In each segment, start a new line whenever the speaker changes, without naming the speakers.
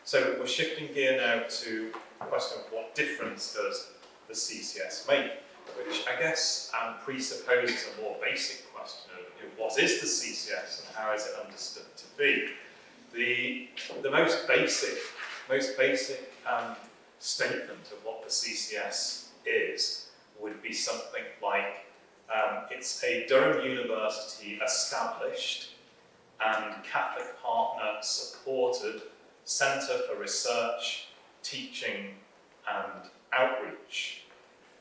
So we're shifting gear now to the question of what difference does the CCS make, which I guess presupposes a more basic question of what is the CCS and how is it understood to be. The most basic statement of what the CCS is would be something like it's a Durham University established and Catholic partner supported Centre for Research, Teaching and Outreach.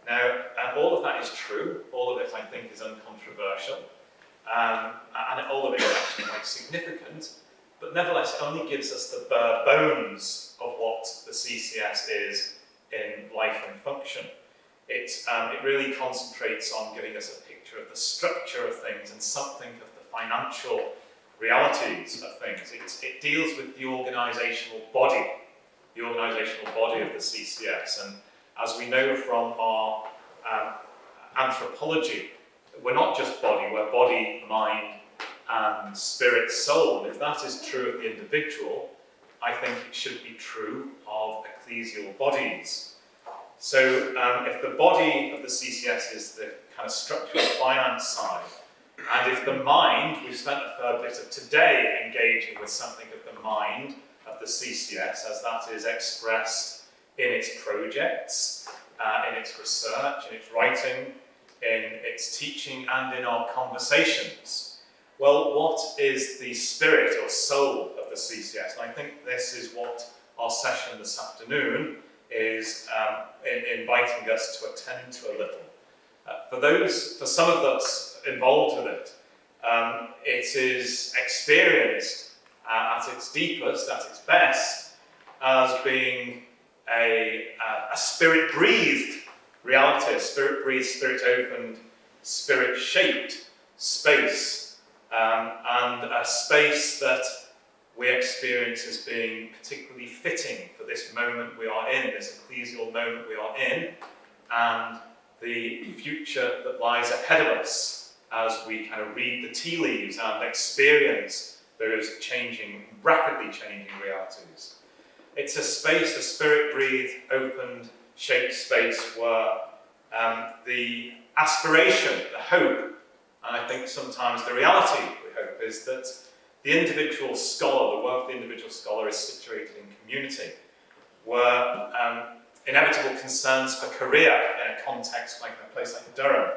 Now, all of that is true, all of it I think is uncontroversial, and all of it is actually quite significant, but nevertheless it only gives us the bare bones of what the CCS is in life and function. It really concentrates on giving us a picture of the structure of things and something of the financial realities of things. It deals with the organisational body of the CCS. And as we know from our anthropology, we're not just body, we're body, mind, and spirit, soul. And if that is true of the individual, I think it should be true of ecclesial bodies. So if the body of the CCS is the kind of structural finance side, and if the mind, we've spent a fair bit of today engaging with something of the mind of the CCS, as that is expressed in its projects, in its research, in its writing, in its teaching, and in our conversations. Well, what is the spirit or soul of the CCS? And I think this is what our session this afternoon is inviting us to attend to a little. For some of us involved with it, it is experienced at its deepest, at its best, as being a spirit-breathed reality, a spirit-breathed, spirit-opened, spirit-shaped space, and a space that we experience as being particularly fitting for this moment we are in, this ecclesial moment we are in, and the future that lies ahead of us as we kind of read the tea leaves and experience those rapidly changing realities. It's a space, a spirit-breathed, opened, shaped space where the aspiration, the hope, and I think sometimes the reality, we hope, is that the individual scholar, the work of the individual scholar is situated in community, where inevitable concerns for career in a context like a place like Durham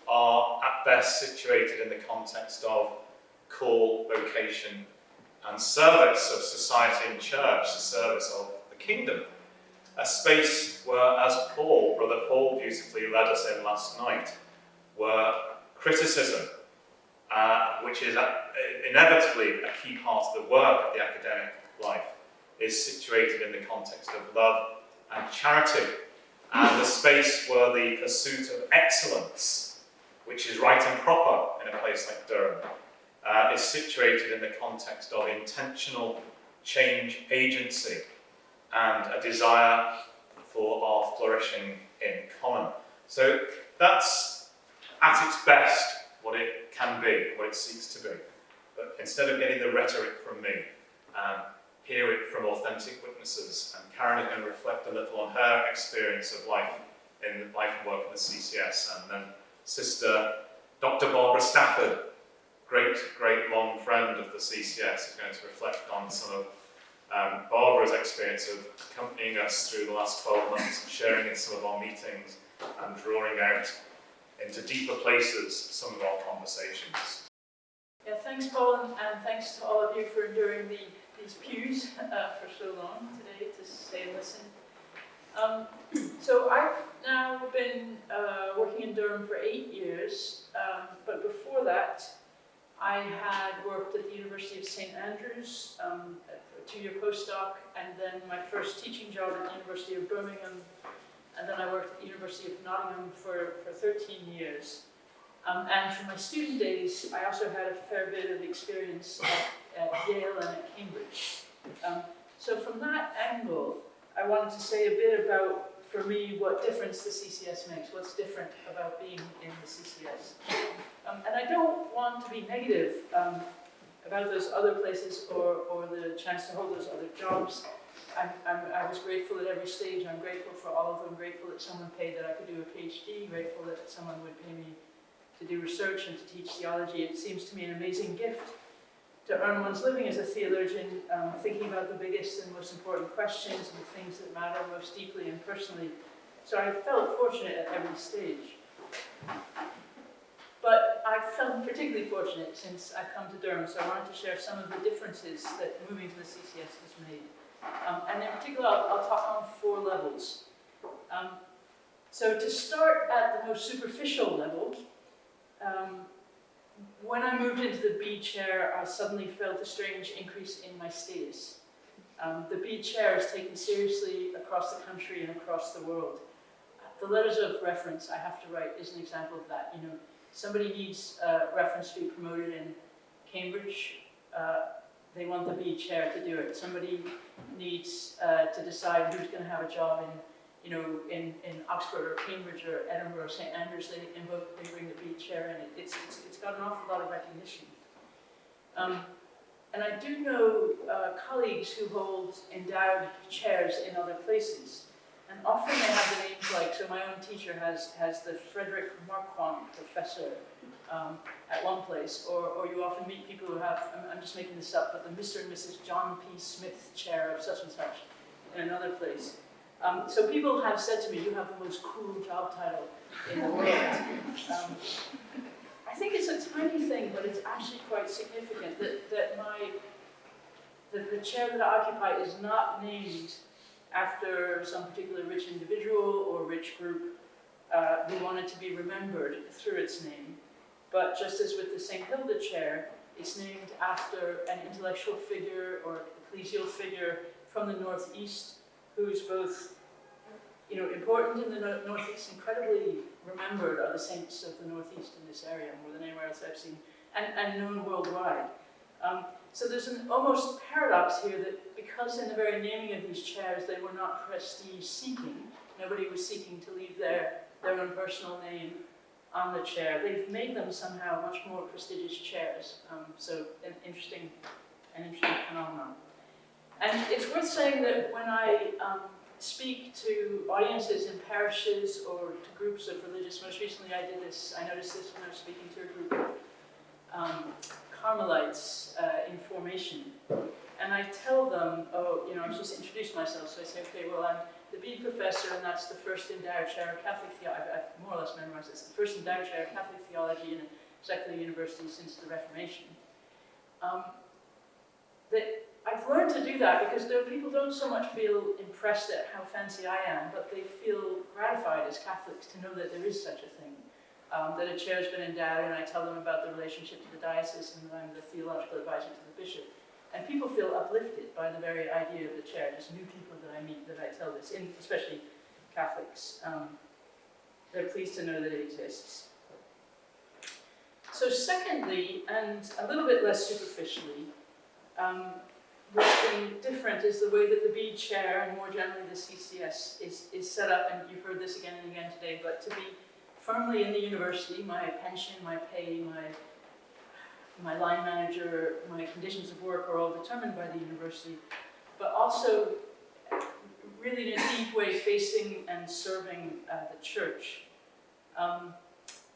are at best situated in the context of call, vocation and service of society and church, the service of the kingdom. A space where, as Brother Paul beautifully led us in last night, where criticism, which is inevitably a key part of the work of the academic life, is situated in the context of love and charity, and a space where the pursuit of excellence, which is right and proper in a place like Durham, is situated in the context of intentional change agency and a desire for our flourishing in common. So that's at its best what it can be, what it seeks to be. But instead of getting the rhetoric from me, hear it from authentic witnesses, and Karen can reflect a little on her experience of life and work in the CCS, and then Sister Dr. Barbara Stafford, great long friend of the CCS, is going to reflect on some of Barbara's experience of accompanying us through the last 12 months and sharing in some of our meetings and drawing out into deeper places some of our conversations.
Yeah, thanks Paul, and thanks to all of you for enduring these pews for so long today to stay and listen. So I've now been working in Durham for 8 years, but before that I had worked at the University of St Andrews for a 2-year postdoc, and then my first teaching job at the University of Birmingham, and then I worked at the University of Nottingham for 13 years. And from my student days, I also had a fair bit of experience at Yale and at Cambridge. So from that angle, I wanted to say a bit about, for me, what difference the CCS makes, what's different about being in the CCS. And I don't want to be negative about those other places or the chance to hold those other jobs. I was grateful at every stage. I'm grateful for all of them. Grateful that someone paid that I could do a PhD. Grateful that someone would pay me to do research and to teach theology. It seems to me an amazing gift to earn one's living as a theologian, thinking about the biggest and most important questions and the things that matter most deeply and personally. So I felt fortunate at every stage. But I felt particularly fortunate since I've come to Durham, so I wanted to share some of the differences that moving to the CCS has made. And in particular, I'll talk on 4 levels. So to start at the most superficial level, when I moved into the B chair, I suddenly felt a strange increase in my status. The B chair is taken seriously across the country and across the world. The letters of reference I have to write is an example of that. You know, somebody needs reference to be promoted in Cambridge, they want the B chair to do it. Somebody needs to decide who's going to have a job in Oxford or Cambridge or Edinburgh or St Andrews. They bring the B chair in. It's got an awful lot of recognition. And I do know colleagues who hold endowed chairs in other places. And often they have the names like, so my own teacher has the Frederick Marquand Professor at one place, or you often meet people who have, I'm just making this up, but the Mr. and Mrs. John P. Smith Chair of such and such in another place. So people have said to me, you have the most cool job title in the world. I think it's a tiny thing, but it's actually quite significant that the chair that I occupy is not named after some particular rich individual or rich group who wanted to be remembered through its name. But just as with the St. Hilda chair, it's named after an intellectual figure or ecclesial figure from the Northeast who's both important in the Northeast, incredibly remembered are the saints of the Northeast in this area, more than anywhere else I've seen, and known worldwide. So there's an almost paradox here that because in the very naming of these chairs they were not prestige-seeking, nobody was seeking to leave their own personal name on the chair, they've made them somehow much more prestigious chairs. So an interesting phenomenon. And it's worth saying that when I speak to audiences in parishes or to groups of religious, most recently I noticed this when I was speaking to a group of Carmelites in formation. And I tell them, I'm supposed to introduce myself, so I say, okay, well, I'm the Bede Professor, and that's the first endowed chair of Catholic theology. I've more or less memorized this. The first endowed chair of Catholic theology in a secular university since the Reformation. I've learned to do that because people don't so much feel impressed at how fancy I am, but they feel gratified as Catholics to know that there is such a thing. That a chair's been endowed, and I tell them about the relationship to the diocese, and that I'm the theological advisor to the bishop. And people feel uplifted by the very idea of the chair, just new people that I meet that I tell this, especially Catholics. They're pleased to know that it exists. So secondly, and a little bit less superficially, what's been different is the way that the Bede chair, and more generally the CCS, is set up, and you've heard this again and again today, but to be firmly in the university, my pension, my pay, my line manager, my conditions of work are all determined by the university, but also really in a deep way facing and serving the church.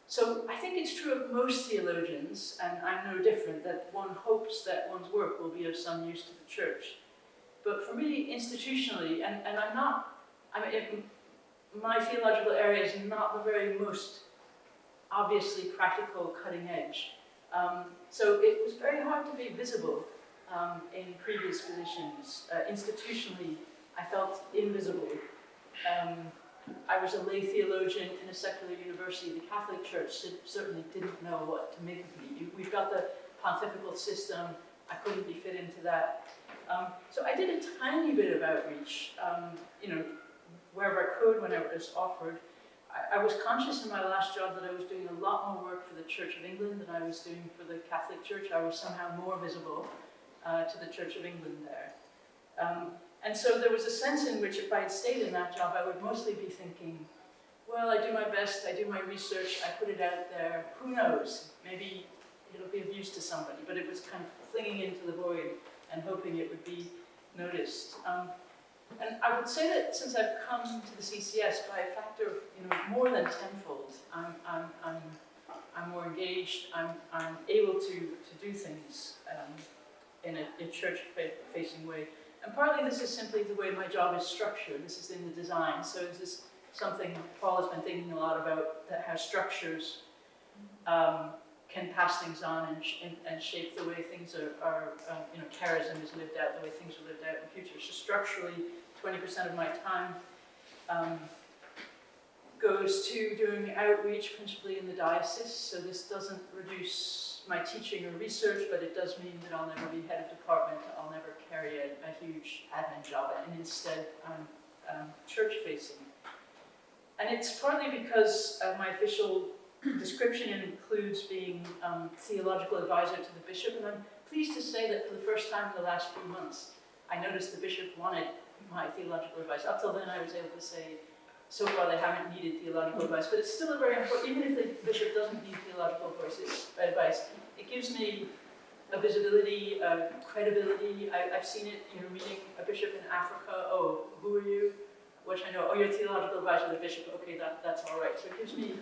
So I think it's true of most theologians, and I'm no different, that one hopes that one's work will be of some use to the church. But for me, institutionally, and my theological area is not the very most obviously practical cutting edge. So it was very hard to be visible in previous positions. Institutionally, I felt invisible. I was a lay theologian in a secular university. The Catholic Church certainly didn't know what to make of me. We've got the pontifical system. I couldn't be fit into that. So I did a tiny bit of outreach, wherever I could, when I was offered. I was conscious in my last job that I was doing a lot more work for the Church of England than I was doing for the Catholic Church. I was somehow more visible to the Church of England there. And so there was a sense in which if I had stayed in that job, I would mostly be thinking, well, I do my best, I do my research, I put it out there, who knows, maybe it'll be of use to somebody, but it was kind of flinging into the void and hoping it would be noticed. And I would say that since I've come to the CCS by a factor of more than tenfold, I'm more engaged. I'm able to do things in a church-facing way. And partly this is simply the way my job is structured. This is in the design. So this is something Paul has been thinking a lot about, that how structures can pass things on and shape the way things are charism is lived out, the way things are lived out in the future. So structurally, 20% of my time goes to doing outreach, principally in the diocese. So this doesn't reduce my teaching or research, but it does mean that I'll never be head of department. I'll never carry a huge admin job, and instead I'm church-facing. And it's partly because my official description includes being theological advisor to the bishop, and I'm pleased to say that for the first time in the last few months, I noticed the bishop wanted my theological advice. Up till then, I was able to say, so far they haven't needed theological advice, but it's still a very important, even if the bishop doesn't need theological advice, it gives me a visibility, a credibility. I've seen it, meeting a bishop in Africa. Oh, who are you? Which I know, oh, you're a theological advisor to the bishop. Okay, that's all right. So it gives me,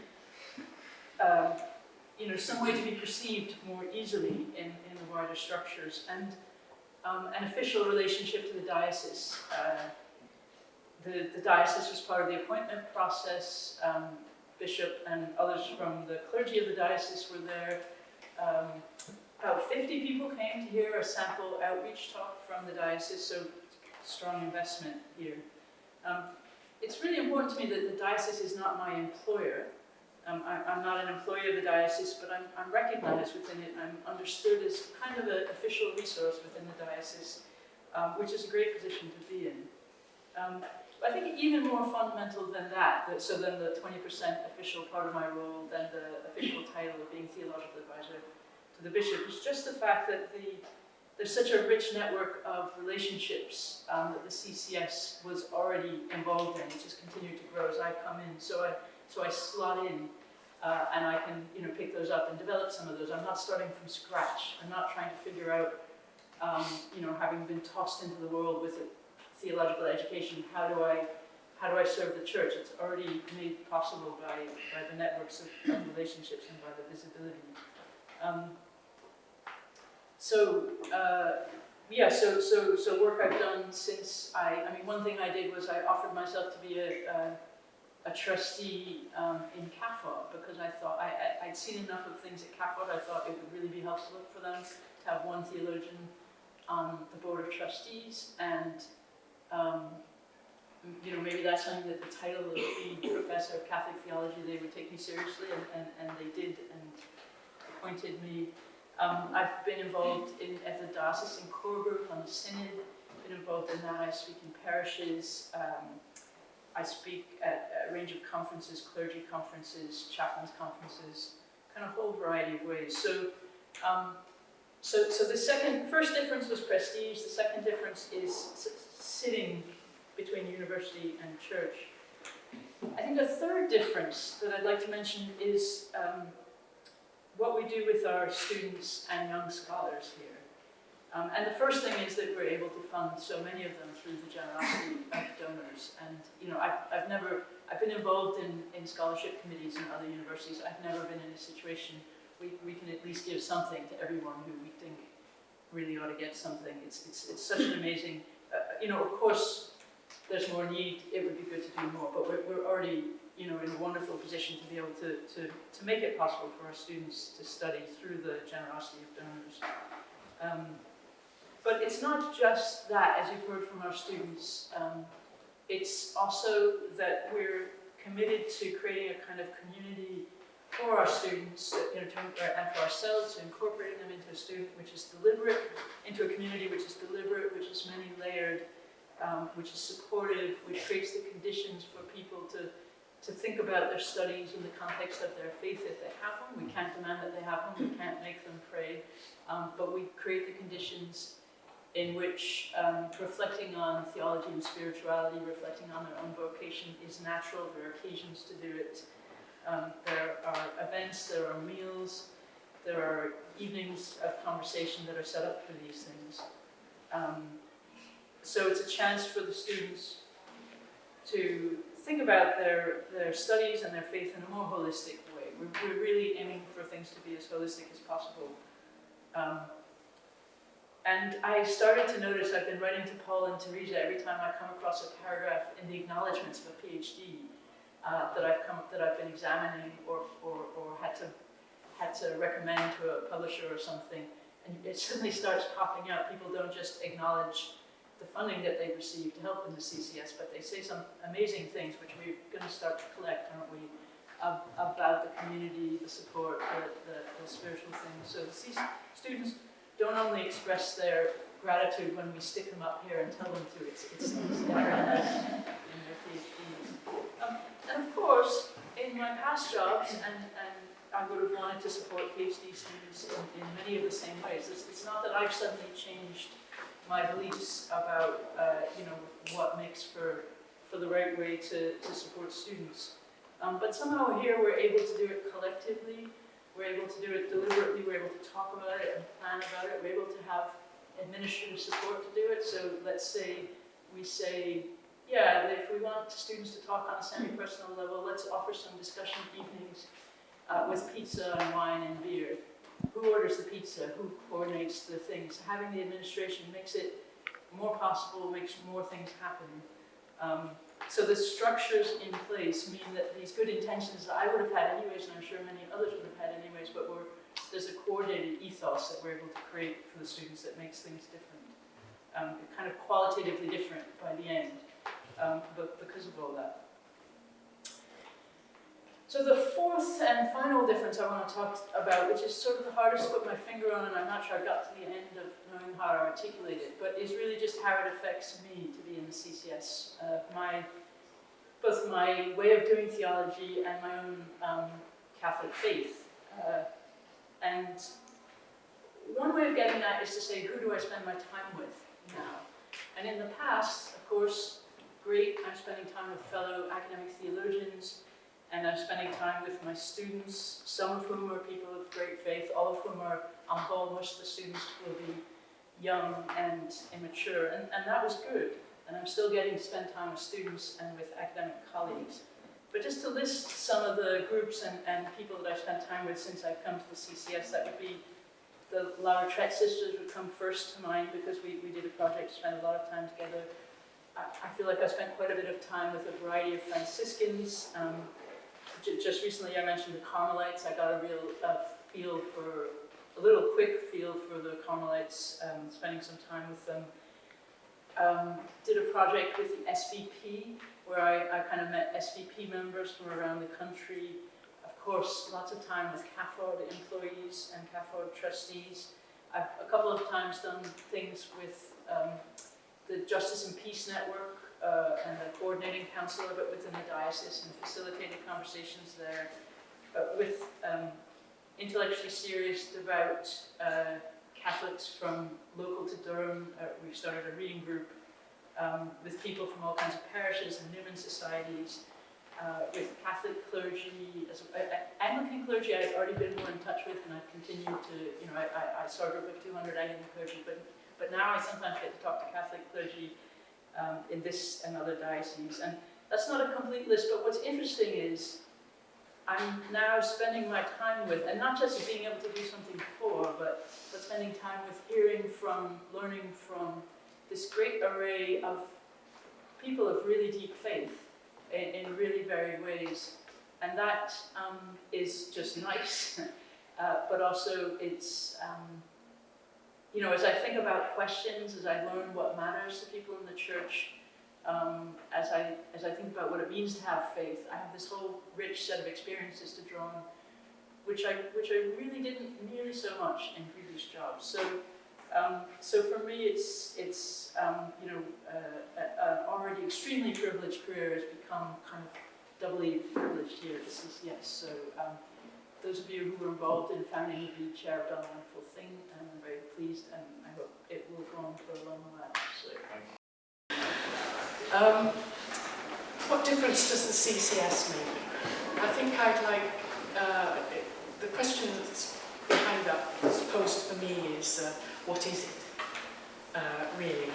some way to be perceived more easily in the wider structures, and an official relationship to the diocese. The diocese was part of the appointment process. Bishop and others from the clergy of the diocese were there. About 50 people came to hear a sample outreach talk from the diocese, so strong investment here. It's really important to me that the diocese is not my employer. I'm not an employee of the diocese, but I'm recognized within it. I'm understood as kind of an official resource within the diocese, which is a great position to be in. I think even more fundamental than that, so than the 20% official part of my role, than the official title of being theological advisor to the bishop, is just the fact that there's such a rich network of relationships that the CCS was already involved in, which has continued to grow as I come in. So I slot in, and I can pick those up and develop some of those. I'm not starting from scratch. I'm not trying to figure out, having been tossed into the world with a theological education, how do I serve the church? It's already made possible by the networks of relationships and by the visibility. So work I've done since one thing I did was I offered myself to be a trustee in CAFOD, because I thought I'd seen enough of things at CAFOD. I thought it would really be helpful for them to have one theologian on the board of trustees, and maybe that's something that the title of the professor of Catholic theology, they would take me seriously, and they did, and appointed me. I've been involved at the diocesan core group on the synod, been involved in that. I speak in parishes, I speak at a range of conferences, clergy conferences, chaplains conferences, kind of a whole variety of ways. So the first difference was prestige. The second difference is sitting between university and church. I think the third difference that I'd like to mention is what we do with our students and young scholars here. And the first thing is that we're able to fund so many of them through the generosity of donors. And I've been involved in scholarship committees in other universities. I've never been in a situation we can at least give something to everyone who we think really ought to get something. It's such an amazing, of course, there's more need. It would be good to do more, but we're already, in a wonderful position to be able to make it possible for our students to study through the generosity of donors. But it's not just that, as you've heard from our students. It's also that we're committed to creating a kind of community for our students, and for ourselves, to incorporating them into a student which is deliberate, into a community which is deliberate, which is many layered, which is supportive, which creates the conditions for people to think about their studies in the context of their faith if they have them. We can't demand that they have them, we can't make them pray, but we create the conditions in which reflecting on theology and spirituality, reflecting on their own vocation is natural. There are occasions to do it. There are events, there are meals, there are evenings of conversation that are set up for these things. So it's a chance for the students to think about their studies and their faith in a more holistic way. We're really aiming for things to be as holistic as possible. And I started to notice, I've been writing to Paul and Teresa every time I come across a paragraph in the acknowledgements of a PhD that I've been examining or had to recommend to a publisher or something, and it suddenly starts popping up. People don't just acknowledge the funding that they've received to help in the CCS, but they say some amazing things, which we're going to start to collect, aren't we, about the community, the support, the spiritual things. So the students don't only express their gratitude when we stick them up here and tell them to. It's there in their PhDs. And of course, in my past jobs, and I would have wanted to support PhD students in many of the same ways. It's not that I've suddenly changed my beliefs about what makes for the right way to support students. But somehow here we're able to do it collectively, we're able to do it deliberately, we're able to talk about it and plan about it, we're able to have administrative support to do it. So let's say we say, yeah, if we want students to talk on a semi-personal level, let's offer some discussion evenings with pizza and wine and beer. Who orders the pizza? Who coordinates the things? Having the administration makes it more possible, makes more things happen. So the structures in place mean that these good intentions that I would have had anyways, and I'm sure many others would have had anyways, but there's a coordinated ethos that we're able to create for the students that makes things different. Kind of qualitatively different by the end, but because of all that. So the fourth and final difference I want to talk about, which is sort of the hardest to put my finger on, and I'm not sure I got to the end of knowing how to articulate it, but is really just how it affects me to be in the CCS. Both my way of doing theology and my own Catholic faith. And one way of getting that is to say, who do I spend my time with now? And in the past, of course, great, I'm spending time with fellow academic theologians, and I'm spending time with my students, some of whom are people of great faith, all of whom are on call. Most of the students will be young and immature, and that was good. And I'm still getting to spend time with students and with academic colleagues. But just to list some of the groups and people that I've spent time with since I've come to the CCS, that would be the La Retraite sisters would come first to mind, because we did a project to spend a lot of time together. I feel like I spent quite a bit of time with a variety of Franciscans. Just recently I mentioned the Carmelites. I got a real quick feel for the Carmelites, spending some time with them. Did a project with the SVP, where I kind of met SVP members from around the country. Of course, lots of time with CAFOD employees and CAFOD trustees. I've a couple of times done things with the Justice and Peace Network, and the coordinating council of it within the diocese, and facilitated conversations there with intellectually serious, devout Catholics from local to Durham. We've started a reading group with people from all kinds of parishes and Newman societies, with Catholic clergy, Anglican clergy I've already been more in touch with, and I've continued to, I started with 200 Anglican clergy, but now I sometimes get to talk to Catholic clergy in this and other dioceses. And that's not a complete list, but what's interesting is I'm now spending my time with, and not just being able to do something before, but spending time with learning from this great array of people of really deep faith in really varied ways. And that is just nice, but also it's, as I think about questions, as I learn what matters to people in the church, as I think about what it means to have faith, I have this whole rich set of experiences to draw on, which I really didn't nearly so much in previous jobs. So for me, it's an already extremely privileged career has become kind of doubly privileged here at the CCS. So those of you who were involved in founding the chair have done a wonderful thing, and I'm very pleased, and I hope it will go on for a long while. So.
What difference does the CCS make? I think I'd like, the question that's behind that, that's posed for me is, what is it, really?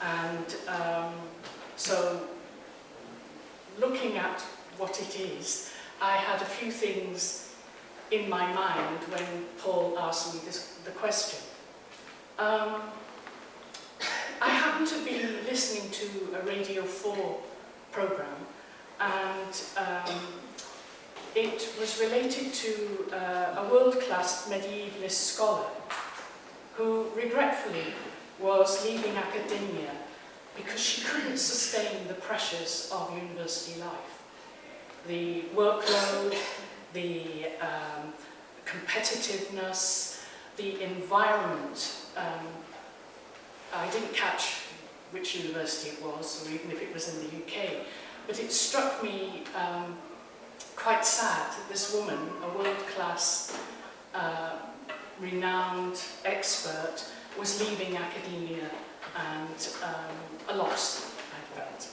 And so looking at what it is, I had a few things in my mind when Paul asked me the question. I happened to be listening to a Radio 4 programme, and it was related to a world-class medievalist scholar who regretfully was leaving academia because she couldn't sustain the pressures of university life. The workload, the competitiveness, the environment. I didn't catch which university it was, or even if it was in the UK, but it struck me quite sad that this woman, a world-class, renowned expert, was leaving academia, and a loss, I felt.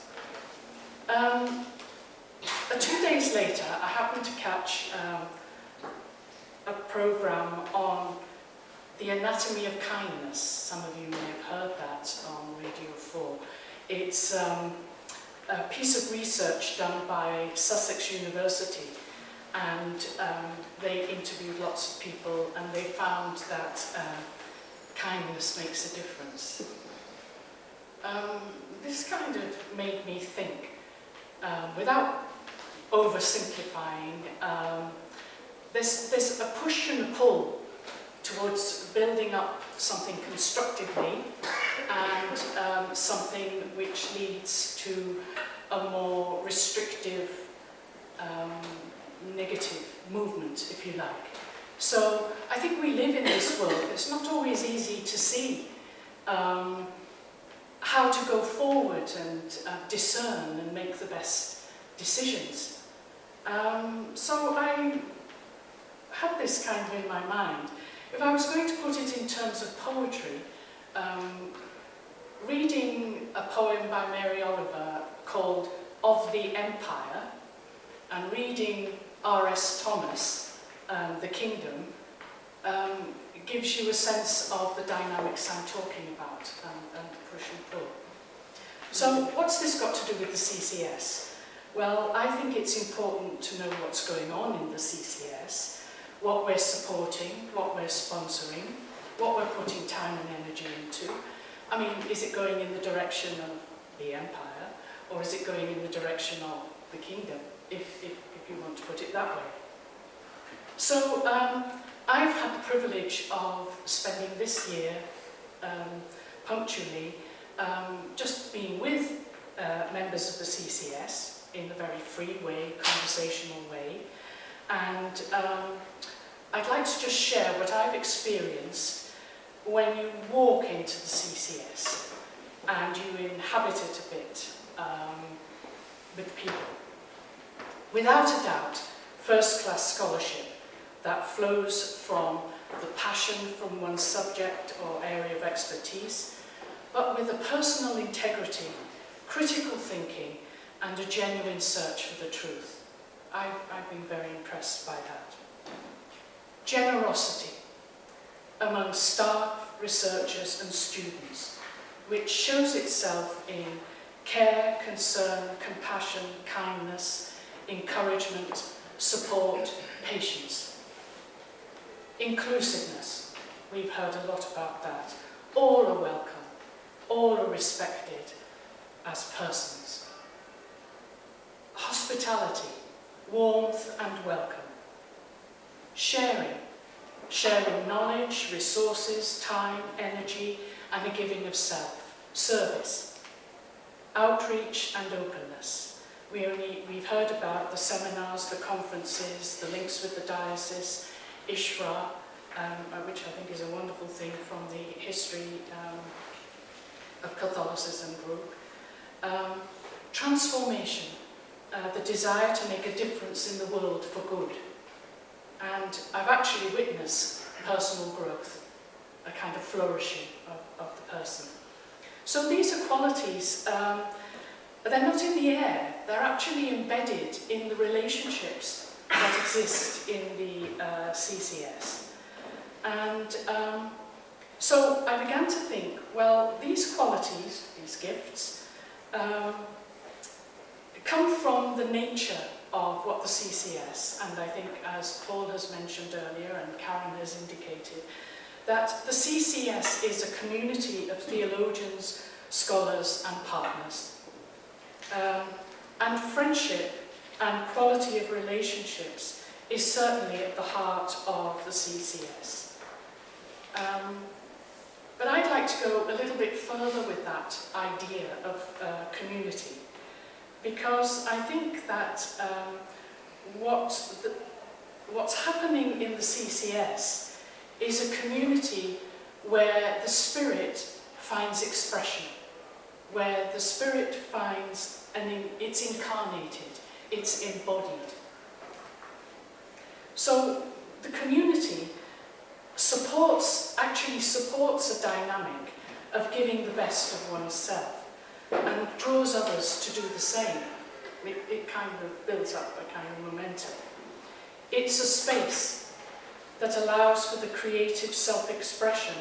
2 days later, I happened to catch a programme on the anatomy of kindness. Some of you may have heard that on Radio 4. It's a piece of research done by Sussex University, and they interviewed lots of people, and they found that kindness makes a difference. This kind of made me think, without oversimplifying, there's a push and a pull towards building up something constructively and something which leads to a more restrictive, negative movement, if you like. So I think we live in this world. It's not always easy to see how to go forward and discern and make the best decisions. So I had this kind of in my mind. If I was going to put it in terms of poetry, reading a poem by Mary Oliver called Of the Empire, and reading R.S. Thomas, The Kingdom, gives you a sense of the dynamics I'm talking about, and push and pull. So what's this got to do with the CCS? Well, I think it's important to know what's going on in the CCS, what we're supporting, what we're sponsoring, what we're putting time and energy into. I mean, is it going in the direction of the empire, or is it going in the direction of the kingdom, if you want to put it that way? So I've had the privilege of spending this year punctually just being with members of the CCS in a very free way, conversational way, and I'd like to just share what I've experienced when you walk into the CCS and you inhabit it a bit with people. Without a doubt, first-class scholarship that flows from the passion from one's subject or area of expertise, but with a personal integrity, critical thinking, and a genuine search for the truth. I've been very impressed by that. Generosity among staff, researchers, and students, which shows itself in care, concern, compassion, kindness, encouragement, support, patience. Inclusiveness, we've heard a lot about that. All are welcome, all are respected as persons. Hospitality, warmth and welcome. Sharing knowledge, resources, time, energy, and a giving of self. Service, outreach and openness. We've heard about the seminars, the conferences, the links with the diocese, Ishra, which I think is a wonderful thing from the history of Catholicism group. Transformation, the desire to make a difference in the world for good. And I've actually witnessed personal growth, a kind of flourishing of the person. So these are qualities, they're not in the air, they're actually embedded in the relationships that exist in the CCS. And So I began to think, well, these qualities, these gifts, come from the nature of what the CCS, and I think as Paul has mentioned earlier and Karen has indicated, that the CCS is a community of theologians, scholars and partners. And friendship and quality of relationships is certainly at the heart of the CCS. But I'd like to go a little bit further with that idea of community, because I think that what's happening in the CCS is a community where the Spirit finds expression, where the Spirit finds, it's incarnated, it's embodied. So the community actually supports a dynamic of giving the best of oneself and draws others to do the same. It kind of builds up a kind of momentum. It's a space that allows for the creative self-expression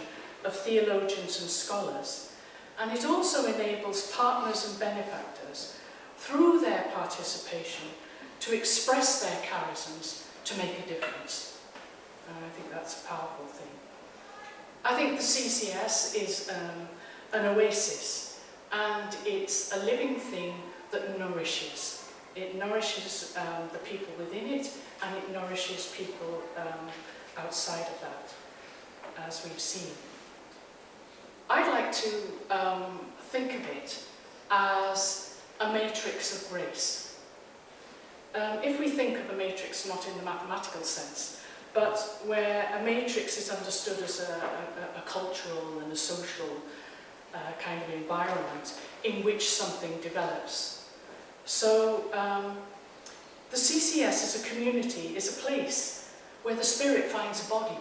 of theologians and scholars, and it also enables partners and benefactors, through their participation, to express their charisms to make a difference. And I think that's a powerful thing. I think the CCS is an oasis, and it's a living thing that nourishes. It nourishes the people within it, and it nourishes people outside of that, as we've seen. I'd like to think of it as a matrix of grace. If we think of a matrix not in the mathematical sense, but where a matrix is understood as a cultural and a social kind of environment in which something develops. So the CCS as a community is a place where the Spirit finds a body,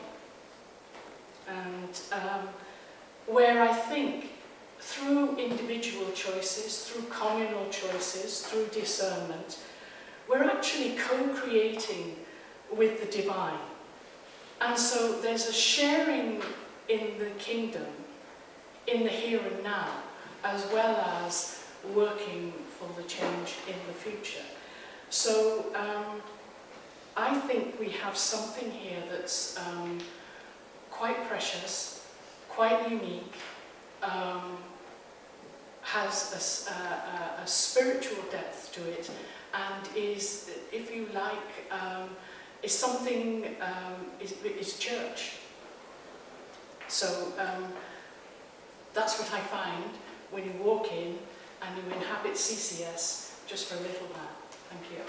and where I think through individual choices, through communal choices, through discernment, we're actually co-creating with the divine. And so there's a sharing in the kingdom, in the here and now, as well as working for the change in the future. So I think we have something here that's quite precious, quite unique, has a spiritual depth to it, and is, if you like, is something, is church. So that's what I find when you walk in and you inhabit CCS just for a little while. Thank you.